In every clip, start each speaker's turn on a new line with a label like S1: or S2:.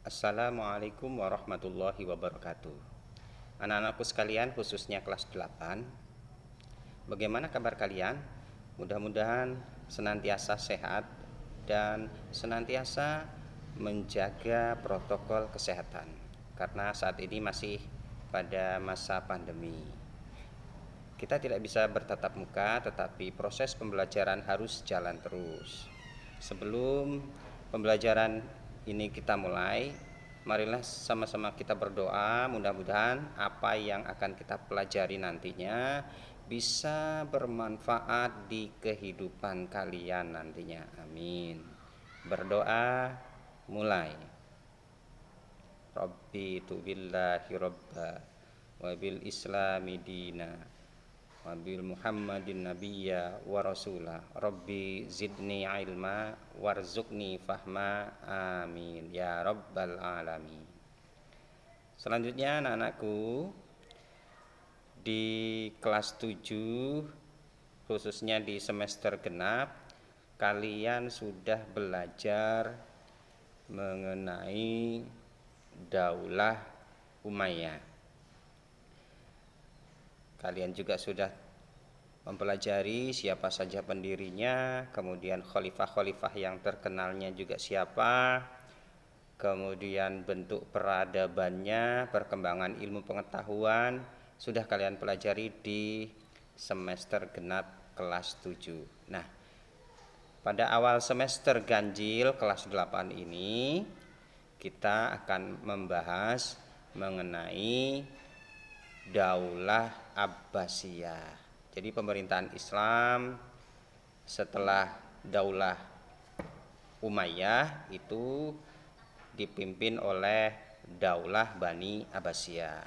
S1: Assalamualaikum warahmatullahi wabarakatuh. Anak-anakku sekalian, khususnya kelas 8, bagaimana kabar kalian? Mudah-mudahan senantiasa sehat dan senantiasa menjaga protokol kesehatan, karena saat ini masih pada masa pandemi. Kita tidak bisa bertatap muka, tetapi proses pembelajaran harus jalan terus. Sebelum pembelajaran ini kita mulai, marilah sama-sama kita berdoa, mudah-mudahan apa yang akan kita pelajari nantinya bisa bermanfaat di kehidupan kalian nantinya. Amin. Berdoa mulai. Rabbi tu billahi robba wa bil islami dina wabil Muhammadin nabiyya wa rasulah. Rabbi zidni ilma warzuqni fahma. Amin ya rabbal alamin. Selanjutnya anak-anakku, di kelas 7 khususnya di semester genap, kalian sudah belajar mengenai Daulah Umayyah. Kalian juga sudah mempelajari siapa saja pendirinya, kemudian khalifah-khalifah yang terkenalnya juga siapa, kemudian bentuk peradabannya, perkembangan ilmu pengetahuan, sudah kalian pelajari di semester genap kelas 7. Nah, pada awal semester ganjil kelas 8 ini kita akan membahas mengenai Daulah Abbasiyah. Jadi pemerintahan Islam setelah Daulah Umayyah itu dipimpin oleh Daulah Bani Abbasiyah.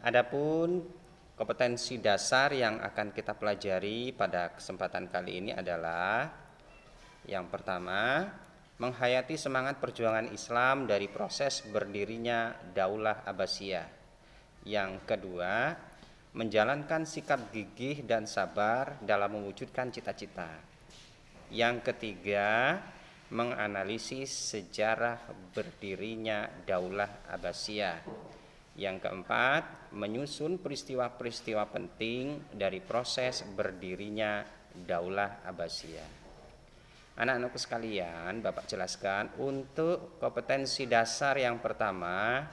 S1: Adapun kompetensi dasar yang akan kita pelajari pada kesempatan kali ini adalah yang pertama, menghayati semangat perjuangan Islam dari proses berdirinya Daulah Abbasiyah. Yang kedua, menjalankan sikap gigih dan sabar dalam mewujudkan cita-cita. Yang ketiga, menganalisis sejarah berdirinya Daulah Abbasiyah. Yang keempat, menyusun peristiwa-peristiwa penting dari proses berdirinya Daulah Abbasiyah. Anak-anakku sekalian, Bapak jelaskan untuk kompetensi dasar yang pertama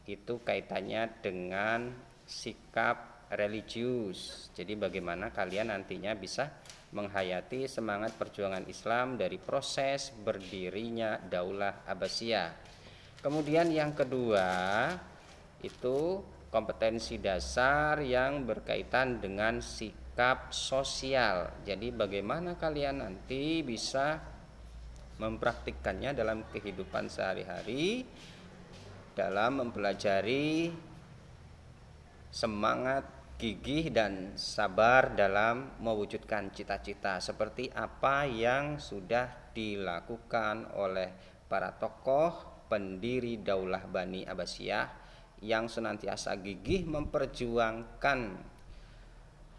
S1: itu kaitannya dengan sikap religius. Jadi bagaimana kalian nantinya bisa menghayati semangat perjuangan Islam dari proses berdirinya Daulah Abbasiyah. Kemudian yang kedua itu kompetensi dasar yang berkaitan dengan sikap sosial. Jadi bagaimana kalian nanti bisa mempraktikkannya dalam kehidupan sehari-hari dalam mempelajari semangat gigih dan sabar dalam mewujudkan cita-cita, seperti apa yang sudah dilakukan oleh para tokoh pendiri Daulah Bani Abbasiyah yang senantiasa gigih memperjuangkan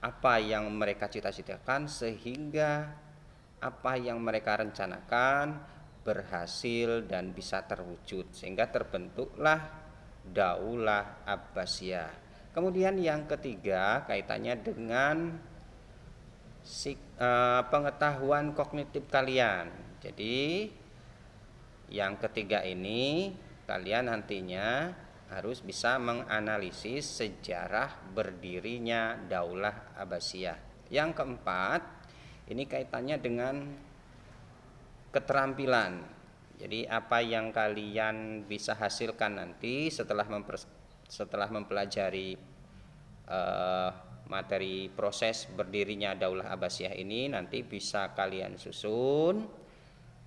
S1: apa yang mereka cita-citakan sehingga apa yang mereka rencanakan berhasil dan bisa terwujud, sehingga terbentuklah Daulah Abbasiyah. Kemudian yang ketiga kaitannya dengan pengetahuan kognitif kalian. Jadi yang ketiga ini kalian nantinya harus bisa menganalisis sejarah berdirinya Daulah Abbasiyah. Yang keempat, ini kaitannya dengan keterampilan. Jadi apa yang kalian bisa hasilkan nanti setelah mempelajari materi proses berdirinya Daulah Abbasiyah ini, nanti bisa kalian susun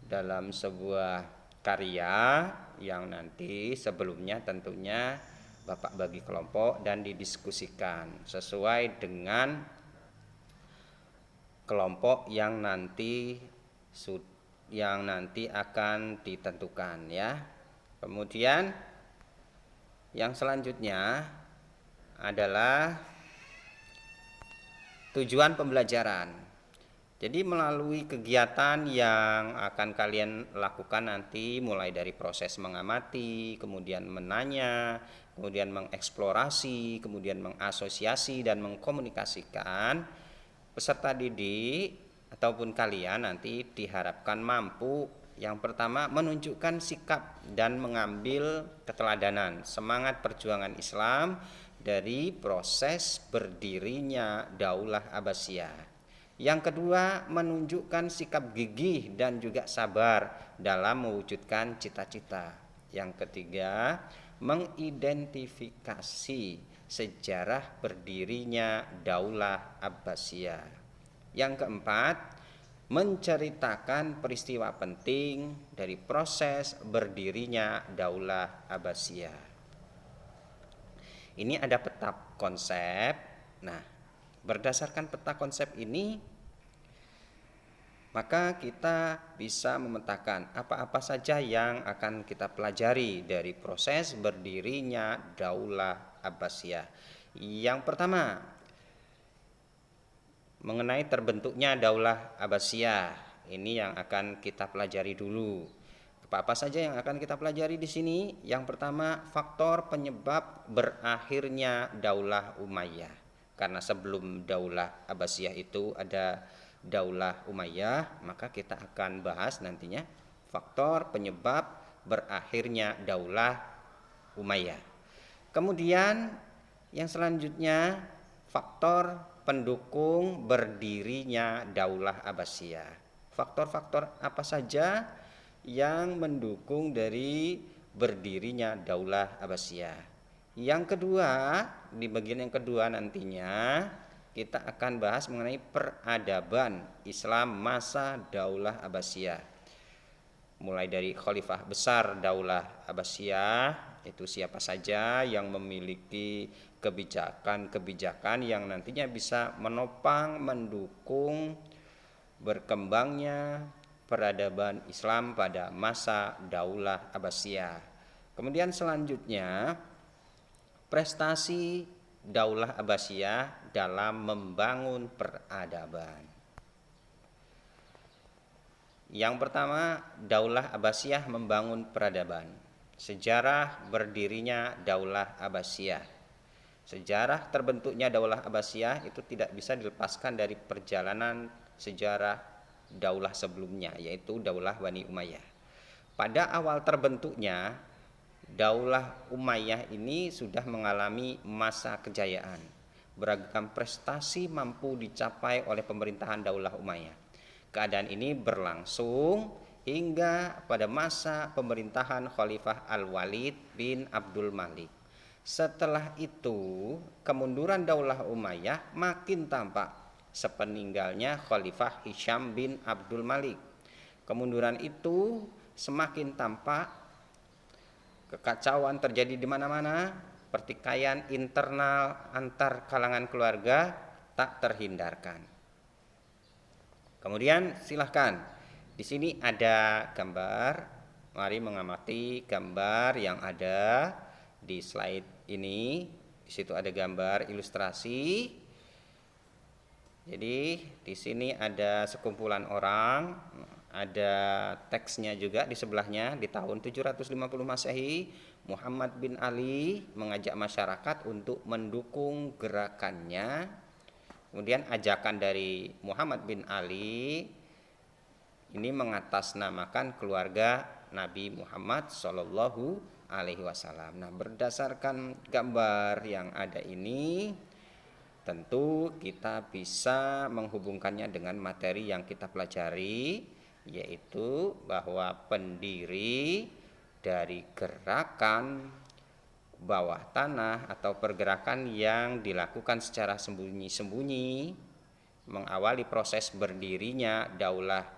S1: dalam sebuah karya yang nanti sebelumnya tentunya Bapak bagi kelompok dan didiskusikan sesuai dengan kelompok yang nanti akan ditentukan ya. Kemudian yang selanjutnya adalah tujuan pembelajaran. Jadi melalui kegiatan yang akan kalian lakukan nanti mulai dari proses mengamati, kemudian menanya, kemudian mengeksplorasi, kemudian mengasosiasi dan mengkomunikasikan, peserta didik ataupun kalian nanti diharapkan mampu yang pertama menunjukkan sikap dan mengambil keteladanan semangat perjuangan Islam dari proses berdirinya Daulah Abbasiyah. Yang kedua, menunjukkan sikap gigih dan juga sabar dalam mewujudkan cita-cita. Yang ketiga, mengidentifikasi sejarah berdirinya Daulah Abbasiyah. Yang keempat, menceritakan peristiwa penting dari proses berdirinya Daulah Abbasiyah. Ini ada peta konsep. Nah, berdasarkan peta konsep ini, maka kita bisa memetakan apa-apa saja yang akan kita pelajari dari proses berdirinya Daulah Abbasiyah. Yang pertama, mengenai terbentuknya Daulah Abbasiyah. Ini yang akan kita pelajari dulu. Apa-apa saja yang akan kita pelajari di sini? Yang pertama, faktor penyebab berakhirnya Daulah Umayyah. Karena sebelum Daulah Abbasiyah itu ada Daulah Umayyah, maka kita akan bahas nantinya faktor penyebab berakhirnya Daulah Umayyah. Kemudian yang selanjutnya, faktor pendukung berdirinya Daulah Abbasiyah. Faktor-faktor apa saja yang mendukung dari berdirinya Daulah Abbasiyah? Yang kedua, di bagian yang kedua nantinya kita akan bahas mengenai peradaban Islam masa Daulah Abbasiyah. Mulai dari khalifah besar Daulah Abbasiyah, itu siapa saja yang memiliki kebijakan-kebijakan yang nantinya bisa menopang, mendukung berkembangnya peradaban Islam pada masa Daulah Abbasiyah. Kemudian selanjutnya, prestasi Daulah Abbasiyah dalam membangun peradaban. Yang pertama, Daulah Abbasiyah membangun peradaban. Sejarah berdirinya Daulah Abbasiyah. Sejarah terbentuknya Daulah Abbasiyah itu tidak bisa dilepaskan dari perjalanan sejarah daulah sebelumnya, yaitu Daulah Bani Umayyah. Pada awal terbentuknya Daulah Umayyah ini sudah mengalami masa kejayaan. Beragam prestasi mampu dicapai oleh pemerintahan Daulah Umayyah. Keadaan ini berlangsung hingga pada masa pemerintahan Khalifah Al-Walid bin Abdul Malik. Setelah itu, kemunduran Daulah Umayyah makin tampak sepeninggalnya Khalifah Hisham bin Abdul Malik. Kemunduran itu semakin tampak. Kekacauan terjadi di mana-mana, pertikaian internal antar kalangan keluarga tak terhindarkan. Kemudian silahkan, di sini ada gambar. Mari mengamati gambar yang ada di slide ini. Di situ ada gambar ilustrasi. Jadi di sini ada sekumpulan orang. Ada teksnya juga di sebelahnya. Di tahun 750 Masehi, Muhammad bin Ali mengajak masyarakat untuk mendukung gerakannya. Kemudian ajakan dari Muhammad bin Ali ini mengatasnamakan keluarga Nabi Muhammad Shallallahu Alaihi Wasallam. Nah, berdasarkan gambar yang ada ini, tentu kita bisa menghubungkannya dengan materi yang kita pelajari, yaitu bahwa pendiri dari gerakan bawah tanah atau pergerakan yang dilakukan secara sembunyi-sembunyi mengawali proses berdirinya Daulah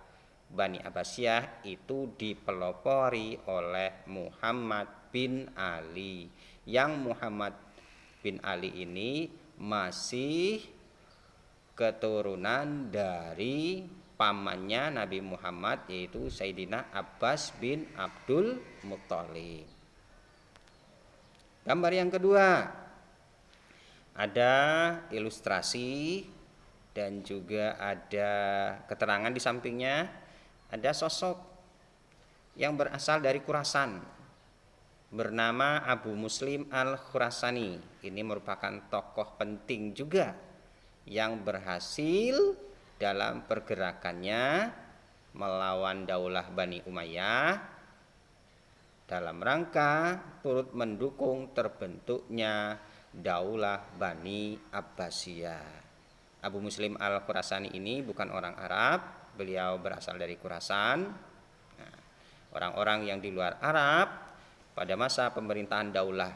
S1: Bani Abbasiyah itu dipelopori oleh Muhammad bin Ali. Yang Muhammad bin Ali ini masih keturunan dari pamannya Nabi Muhammad, yaitu Sayyidina Abbas bin Abdul Muthalib. Gambar yang kedua, ada ilustrasi dan juga ada keterangan di sampingnya ada sosok yang berasal dari Khurasan bernama Abu Muslim Al-Khurasani. Ini merupakan tokoh penting juga yang berhasil dalam pergerakannya melawan Daulah Bani Umayyah dalam rangka turut mendukung terbentuknya Daulah Bani Abbasiyah. Abu Muslim Al-Khurasani ini bukan orang Arab, beliau berasal dari Khurasan. Nah, orang-orang yang di luar Arab pada masa pemerintahan Daulah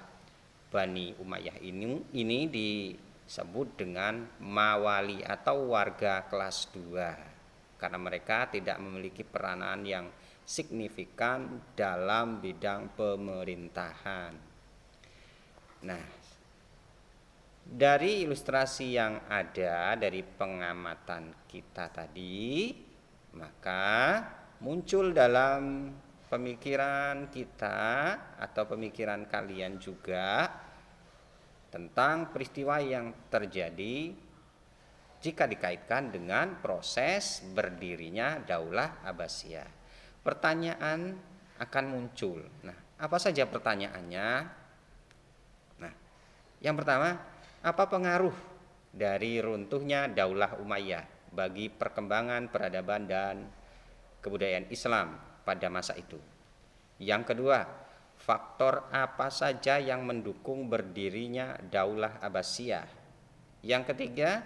S1: Bani Umayyah ini disebut dengan mawali atau warga kelas 2 karena mereka tidak memiliki peranan yang signifikan dalam bidang pemerintahan. Nah, dari ilustrasi yang ada dari pengamatan kita tadi, maka muncul dalam pemikiran kita atau pemikiran kalian juga tentang peristiwa yang terjadi jika dikaitkan dengan proses berdirinya Daulah Abbasiyah. Pertanyaan akan muncul. Nah, apa saja pertanyaannya? Nah, yang pertama, apa pengaruh dari runtuhnya Daulah Umayyah bagi perkembangan peradaban dan kebudayaan Islam pada masa itu? Yang kedua, faktor apa saja yang mendukung berdirinya Daulah Abbasiyah? Yang ketiga,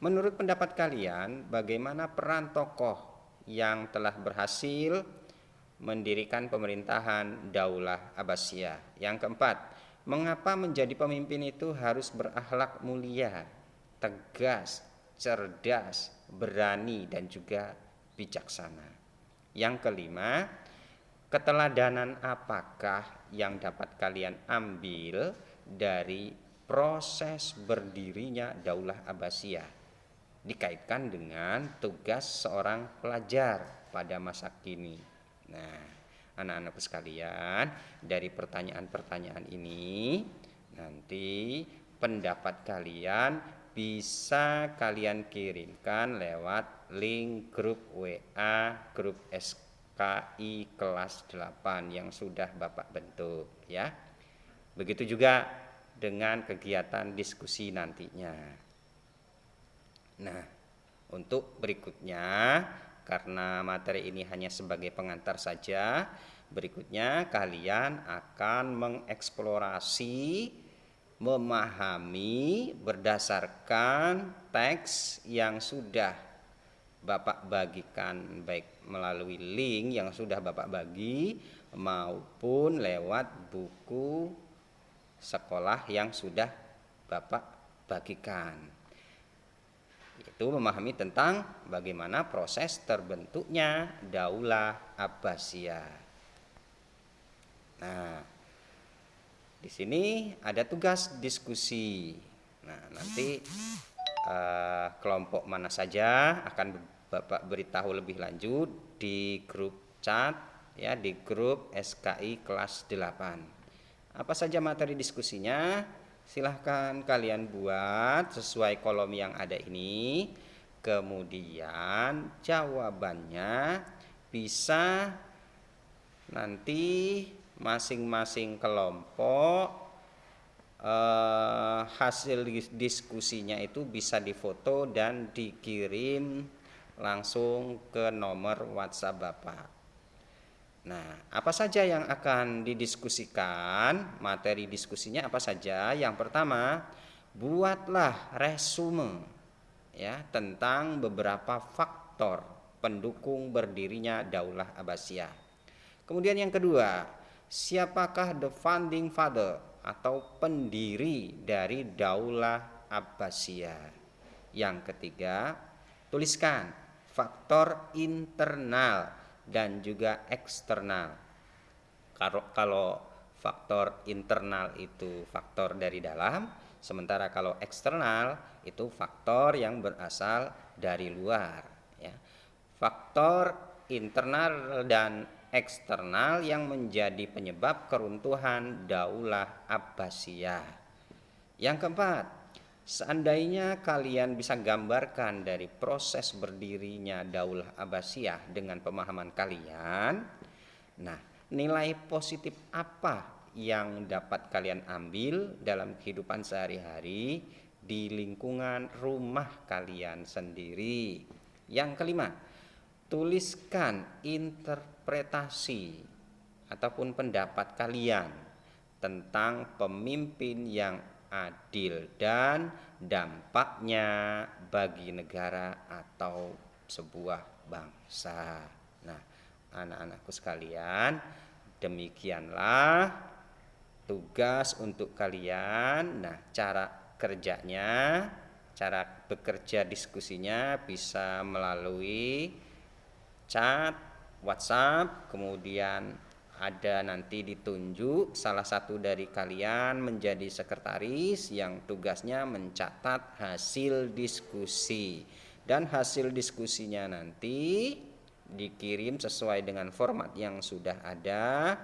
S1: menurut pendapat kalian, bagaimana peran tokoh yang telah berhasil mendirikan pemerintahan Daulah Abbasiyah? Yang keempat, mengapa menjadi pemimpin itu harus berakhlak mulia, tegas, cerdas, berani, dan juga bijaksana? Yang kelima, keteladanan apakah yang dapat kalian ambil dari proses berdirinya Daulah Abbasiyah dikaitkan dengan tugas seorang pelajar pada masa kini? Nah, anak-anakku sekalian, dari pertanyaan-pertanyaan ini nanti pendapat kalian bisa kalian kirimkan lewat link grup WA grup SKI kelas 8 yang sudah Bapak bentuk ya. Begitu juga dengan kegiatan diskusi nantinya. Nah, untuk berikutnya, karena materi ini hanya sebagai pengantar saja, berikutnya kalian akan mengeksplorasi, memahami berdasarkan teks yang sudah Bapak bagikan baik melalui link yang sudah Bapak bagi maupun lewat buku sekolah yang sudah Bapak bagikan. Itu memahami tentang bagaimana proses terbentuknya Daulah Abbasiyah. Nah, di sini ada tugas diskusi. Nah, nanti kelompok mana saja akan Bapak beritahu lebih lanjut di grup chat ya, di grup SKI kelas 8. Apa saja materi diskusinya? Silahkan kalian buat sesuai kolom yang ada ini. Kemudian jawabannya bisa nanti masing-masing kelompok hasil diskusinya itu bisa difoto dan dikirim langsung ke nomor WhatsApp Bapak. Nah, apa saja yang akan didiskusikan? Materi diskusinya apa saja? Yang pertama, buatlah resume ya tentang beberapa faktor pendukung berdirinya Daulah Abbasiyah. Kemudian yang kedua, siapakah the founding father atau pendiri dari Daulah Abbasiyah? Yang ketiga, tuliskan faktor internal dan juga eksternal. Kalau faktor internal itu faktor dari dalam, sementara kalau eksternal itu faktor yang berasal dari luar ya. Faktor internal dan eksternal yang menjadi penyebab keruntuhan Daulah Abbasiyah. Yang keempat, Seandainya kalian bisa gambarkan dari proses berdirinya Daulah Abbasiyah dengan pemahaman kalian, nah, nilai positif apa yang dapat kalian ambil dalam kehidupan sehari-hari di lingkungan rumah kalian sendiri? Yang kelima, tuliskan interpretasi ataupun pendapat kalian tentang pemimpin yang adil dan dampaknya bagi negara atau sebuah bangsa. Nah, anak-anakku sekalian, demikianlah tugas untuk kalian. Nah, cara kerjanya, cara bekerja diskusinya bisa melalui chat, WhatsApp, kemudian ada nanti ditunjuk salah satu dari kalian menjadi sekretaris yang tugasnya mencatat hasil diskusi, dan hasil diskusinya nanti dikirim sesuai dengan format yang sudah ada,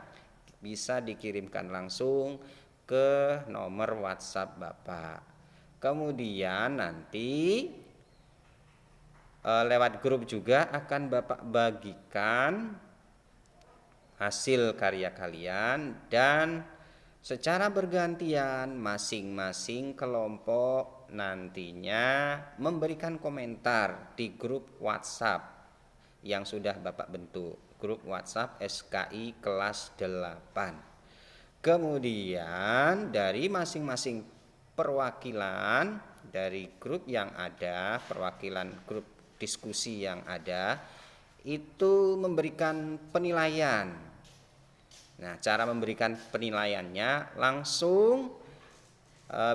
S1: bisa dikirimkan langsung ke nomor WhatsApp Bapak. Kemudian nanti lewat grup juga akan Bapak bagikan hasil karya kalian, dan secara bergantian masing-masing kelompok nantinya memberikan komentar di grup WhatsApp yang sudah Bapak bentuk, grup WhatsApp SKI kelas 8. Kemudian dari masing-masing perwakilan dari grup yang ada, perwakilan grup diskusi yang ada, itu memberikan penilaian. Nah, cara memberikan penilaiannya langsung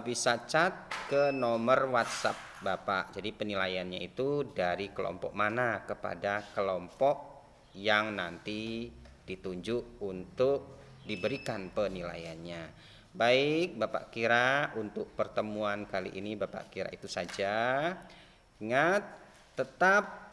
S1: bisa chat ke nomor WhatsApp Bapak. Jadi penilaiannya itu dari kelompok mana kepada kelompok yang nanti ditunjuk untuk diberikan penilaiannya. Baik, Bapak kira untuk pertemuan kali ini Bapak kira itu saja. Ingat, tetap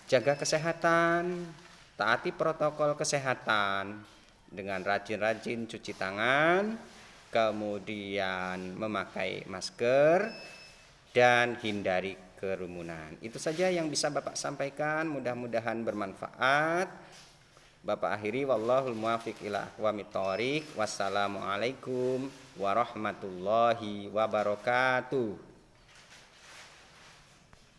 S1: jaga kesehatan, taati protokol kesehatan dengan rajin-rajin cuci tangan, kemudian memakai masker, dan hindari kerumunan. Itu saja yang bisa Bapak sampaikan, mudah-mudahan bermanfaat. Bapak akhiri, wallahul muwaffiq ila aqwamit thoriq. Wassalamualaikum warahmatullahi wabarakatuh.